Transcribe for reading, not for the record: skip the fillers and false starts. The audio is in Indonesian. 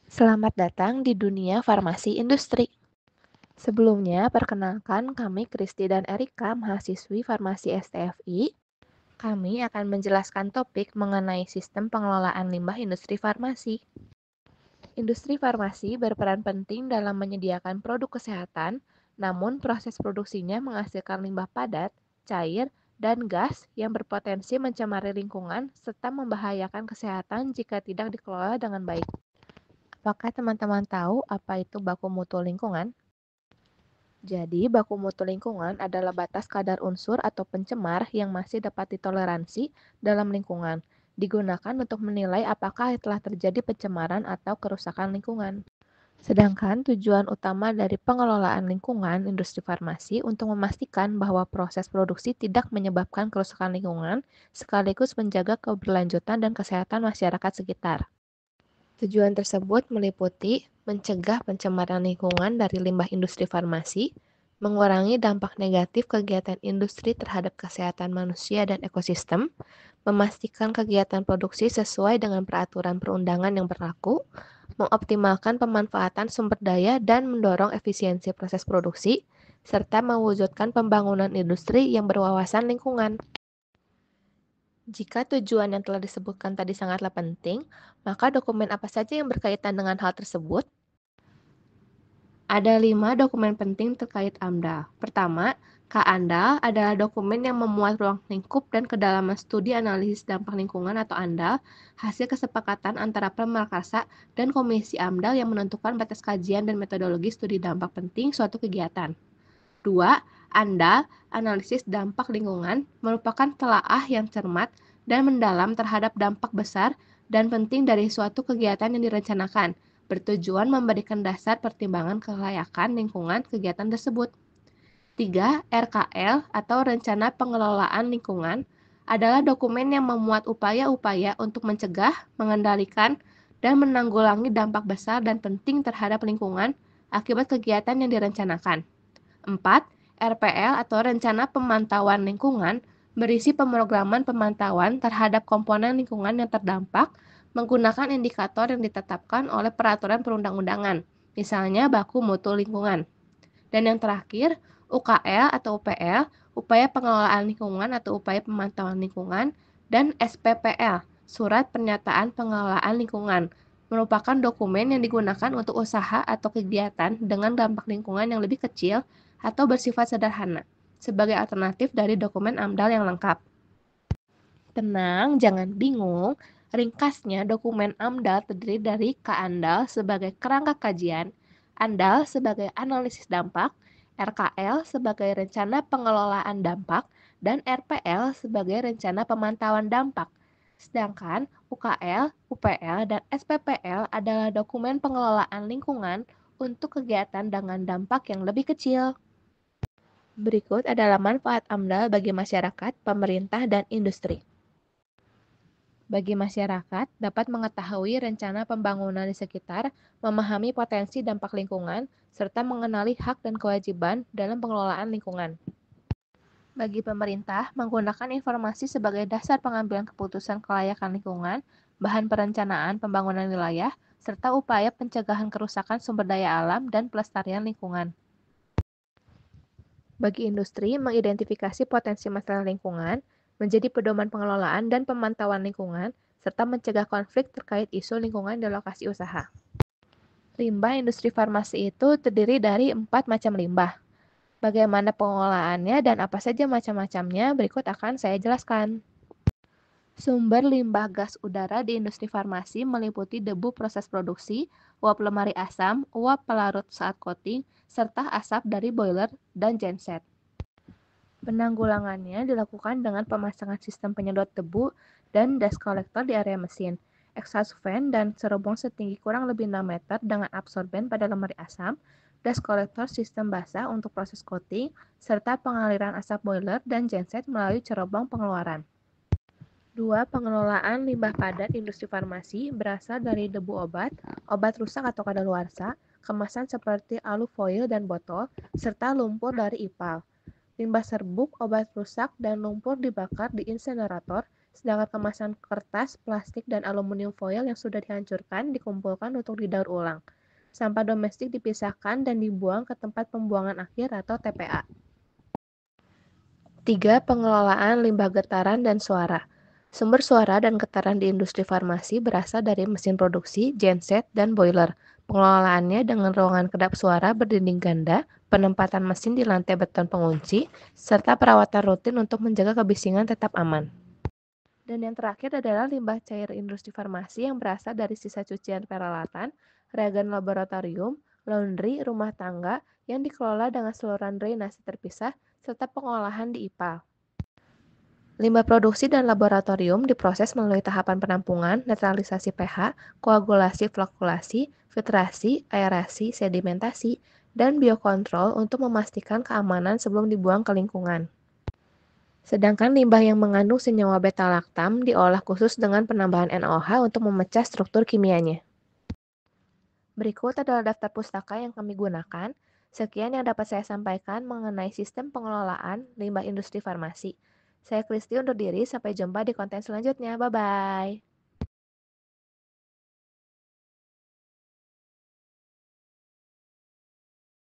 Selamat datang di dunia farmasi industri. Sebelumnya, perkenalkan kami Kristi dan Erika, mahasiswi farmasi STFI. Kami akan menjelaskan topik mengenai sistem pengelolaan limbah industri farmasi. Industri farmasi berperan penting dalam menyediakan produk kesehatan, namun proses produksinya menghasilkan limbah padat, cair, dan gas yang berpotensi mencemari lingkungan serta membahayakan kesehatan jika tidak dikelola dengan baik. Apakah teman-teman tahu apa itu baku mutu lingkungan? Jadi, baku mutu lingkungan adalah batas kadar unsur atau pencemar yang masih dapat ditoleransi dalam lingkungan, digunakan untuk menilai apakah telah terjadi pencemaran atau kerusakan lingkungan. Sedangkan tujuan utama dari pengelolaan lingkungan industri farmasi untuk memastikan bahwa proses produksi tidak menyebabkan kerusakan lingkungan, sekaligus menjaga keberlanjutan dan kesehatan masyarakat sekitar. Tujuan tersebut meliputi mencegah pencemaran lingkungan dari limbah industri farmasi, mengurangi dampak negatif kegiatan industri terhadap kesehatan manusia dan ekosistem, memastikan kegiatan produksi sesuai dengan peraturan perundangan yang berlaku, mengoptimalkan pemanfaatan sumber daya dan mendorong efisiensi proses produksi, serta mewujudkan pembangunan industri yang berwawasan lingkungan. Jika tujuan yang telah disebutkan tadi sangatlah penting, maka dokumen apa saja yang berkaitan dengan hal tersebut? Ada 5 dokumen penting terkait AMDAL. Pertama, KAMDAL adalah dokumen yang memuat ruang lingkup dan kedalaman studi analisis dampak lingkungan atau ANDAL, hasil kesepakatan antara Prakarsa dan Komisi AMDAL yang menentukan batas kajian dan metodologi studi dampak penting suatu kegiatan. 2. ANDAL, analisis dampak lingkungan, merupakan telaah yang cermat dan mendalam terhadap dampak besar dan penting dari suatu kegiatan yang direncanakan, bertujuan memberikan dasar pertimbangan kelayakan lingkungan kegiatan tersebut. 3. RKL atau Rencana Pengelolaan Lingkungan adalah dokumen yang memuat upaya-upaya untuk mencegah, mengendalikan, dan menanggulangi dampak besar dan penting terhadap lingkungan akibat kegiatan yang direncanakan. 4. RPL atau Rencana Pemantauan Lingkungan berisi pemrograman pemantauan terhadap komponen lingkungan yang terdampak menggunakan indikator yang ditetapkan oleh peraturan perundang-undangan, misalnya baku mutu lingkungan. Dan yang terakhir, UKL atau UPL, Upaya Pengelolaan Lingkungan atau Upaya Pemantauan Lingkungan, dan SPPL, Surat Pernyataan Pengelolaan Lingkungan, merupakan dokumen yang digunakan untuk usaha atau kegiatan dengan dampak lingkungan yang lebih kecil atau bersifat sederhana, sebagai alternatif dari dokumen AMDAL yang lengkap. Tenang, jangan bingung. Ringkasnya, dokumen AMDAL terdiri dari KAMDAL sebagai kerangka kajian, ANDAL sebagai analisis dampak, RKL sebagai rencana pengelolaan dampak, dan RPL sebagai rencana pemantauan dampak. Sedangkan UKL, UPL, dan SPPL adalah dokumen pengelolaan lingkungan untuk kegiatan dengan dampak yang lebih kecil. Berikut adalah manfaat AMDAL bagi masyarakat, pemerintah, dan industri. Bagi masyarakat, dapat mengetahui rencana pembangunan di sekitar, memahami potensi dampak lingkungan, serta mengenali hak dan kewajiban dalam pengelolaan lingkungan. Bagi pemerintah, menggunakan informasi sebagai dasar pengambilan keputusan kelayakan lingkungan, bahan perencanaan pembangunan wilayah, serta upaya pencegahan kerusakan sumber daya alam dan pelestarian lingkungan. Bagi industri, mengidentifikasi potensi masalah lingkungan, menjadi pedoman pengelolaan dan pemantauan lingkungan, serta mencegah konflik terkait isu lingkungan di lokasi usaha. Limbah industri farmasi itu terdiri dari 4 macam limbah. Bagaimana pengolahannya dan apa saja macam-macamnya berikut akan saya jelaskan. Sumber limbah gas udara di industri farmasi meliputi debu proses produksi, uap lemari asam, uap pelarut saat coating, serta asap dari boiler dan genset. Penanggulangannya dilakukan dengan pemasangan sistem penyedot debu dan dust collector di area mesin, exhaust fan dan cerobong setinggi kurang lebih 6 meter dengan absorben pada lemari asam, dust collector sistem basah untuk proses coating, serta pengaliran asap boiler dan genset melalui cerobong pengeluaran. 2. Pengelolaan limbah padat industri farmasi berasal dari debu obat, obat rusak atau kadaluarsa, kemasan seperti alu foil dan botol, serta lumpur dari ipal. Limbah serbuk, obat rusak, dan lumpur dibakar di insinerator Sedangkan kemasan kertas, plastik, dan aluminium foil yang sudah dihancurkan dikumpulkan untuk didaur ulang. Sampah domestik dipisahkan dan dibuang ke tempat pembuangan akhir atau TPA. 3. Pengelolaan limbah getaran dan suara. Sumber suara dan getaran di industri farmasi berasal dari mesin produksi, genset, dan boiler. Pengelolaannya dengan ruangan kedap suara berdinding ganda, penempatan mesin di lantai beton pengunci, serta perawatan rutin untuk menjaga kebisingan tetap aman. Dan yang terakhir adalah limbah cair industri farmasi yang berasal dari sisa cucian peralatan, reagen laboratorium, laundry, rumah tangga yang dikelola dengan saluran drainase terpisah, serta pengolahan di IPAL. Limbah produksi dan laboratorium diproses melalui tahapan penampungan, netralisasi pH, koagulasi flokulasi, filtrasi, aerasi, sedimentasi, dan biokontrol untuk memastikan keamanan sebelum dibuang ke lingkungan. Sedangkan limbah yang mengandung senyawa beta-laktam diolah khusus dengan penambahan NaOH untuk memecah struktur kimianya. Berikut adalah daftar pustaka yang kami gunakan. Sekian yang dapat saya sampaikan mengenai sistem pengelolaan limbah industri farmasi. Saya Kristi undur diri, sampai jumpa di konten selanjutnya. Bye-bye.